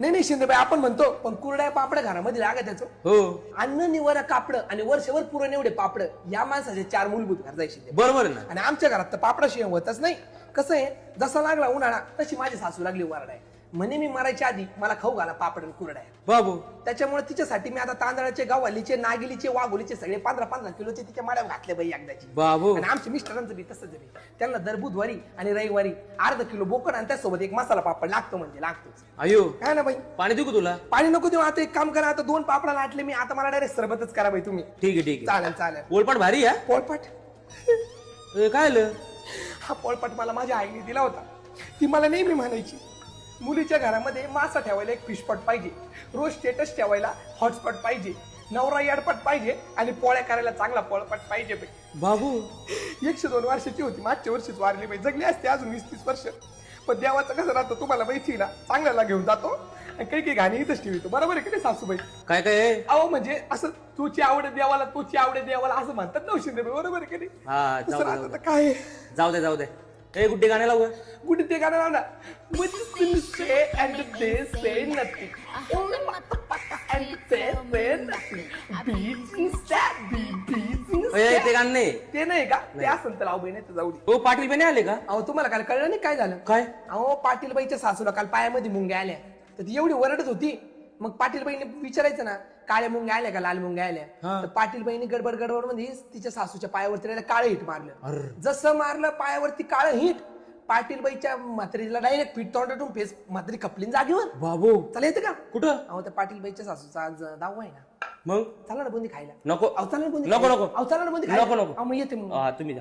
नाही नाही शिंदेबाई आपण म्हणतो, पण कुरड्या पापड घरामध्ये लागत त्याचं. हो अन्न निवारा कापड आणि वर्षभर पुरण एवढे पापड, या माणसाचे 4 मूलभूत गरजा आहे शिंदे. बरोबर आहे ना. आणि आमच्या घरात तर पापडाशिवाय होतच नाही. कसं आहे, जसा लागला उन्हाळा तशी माझी सासू लागली वरडाय. म्हणे मी मरायच्या आधी मला खाऊ घाला पापड आणि कुरड्या. बाबू त्याच्यामुळे तिच्यासाठी मी आता तांदळाचे, गव्हालीचे, नागिलीचे, वाघोलीचे सगळे 15-15 किलोचे तिच्या माड्यावर घातले बाई एकदाची. बाबू आणि आमच्या मिस्टरांचं बी तसंच आहे. त्यांना दर बुधवारी आणि रविवारी अर्धा किलो बोकड आणि त्यासोबत एक मसाला पापड लागतो, म्हणजे लागतोच. अयो काय ना बाई, पाणी देऊ का तुला? पाणी नको देऊ. आता एक काम करा, आता 2 पापडा लाटले मी, आता मला डायरेक्ट सरबतच करा बाई तुम्ही. ठीक आहे ठीक आहे. चालेल चालेल. पोळपाट भारी आहे पोळपाट हा. काय आलं? हा पोळपाट मला माझ्या आईने दिला होता. ती मला नेहमी म्हणायची, मुलीच्या घरामध्ये मासा ठेवायला एक फिशपॉट पाहिजे, रोज स्टेटस ठेवायला हॉटस्पॉट पाहिजे, नवरा याडपट पाहिजे आणि पोळ्या करायला चांगला पोळपाट पाहिजे बाई. बाबू 102 वर्षाची होती, मागच्या वर्षीच वारली बाई. जगली असते अजून 20-30 वर्ष. पण देवाचं कसं राहतं तुम्हाला माहिती ना, चांगल्याला घेऊन जातो आणि काही काही गाणी इथंच ठेवतो. बरोबर आहे की नाही सासूबाई? काय काय आहे? अहो म्हणजे असं तुझी आवड देवाला, तुझी आवड देवाला असं म्हणतात ना शिंदे. बरोबर आहे की नाही? हा तसं जाऊ दे, राहतं जाऊ तर दे. काय जाऊ दे जाऊ दे. ए गुड्डी गाणे लावू का? कुठे ते गाणं लाव ना. What you say and they say nothing. And they say nothing. Beats instead, beats A, instead. ते गाणं नाही. ते नाही का? ते असं तर लाव बाई, नाही तर जाऊ दे. हो पाटील बेने आले का? अहो तुम्हाला काल कळलं नाही काय झालं? काय? अहो पाटीलबाईच्या सासूला काल पायामध्ये मुंग्या आल्या, तर ती एवढी वरडत होती. मग पाटीलबाईने विचारायचं ना, काळ्या मुंग्या आल्या का लाल मुंग्या आल्या? हा. तर पाटीलबाईने गडबड गडबड मध्ये तिच्या सासूच्या पायावरती काळं हिट मारलं. जसं मारलं पायावरती काळं हिट, पाटीलबाईच्या म्हातारीला डायरेक्ट पीठ तोंडातून फेस म्हातारी कपलीन जागेवर. बाबू चला येतं का? कुठं? अहो त्या पाटीलबाईच्या सासूचा आज 10वा आहे ना. मग चला ना बुंदी खायला. नको अहो चला ना बुंदी नको खायला. नको अहो चला ना बुंदी खायला. नको नको. अहो मग येते मग. हा तुम्ही जा.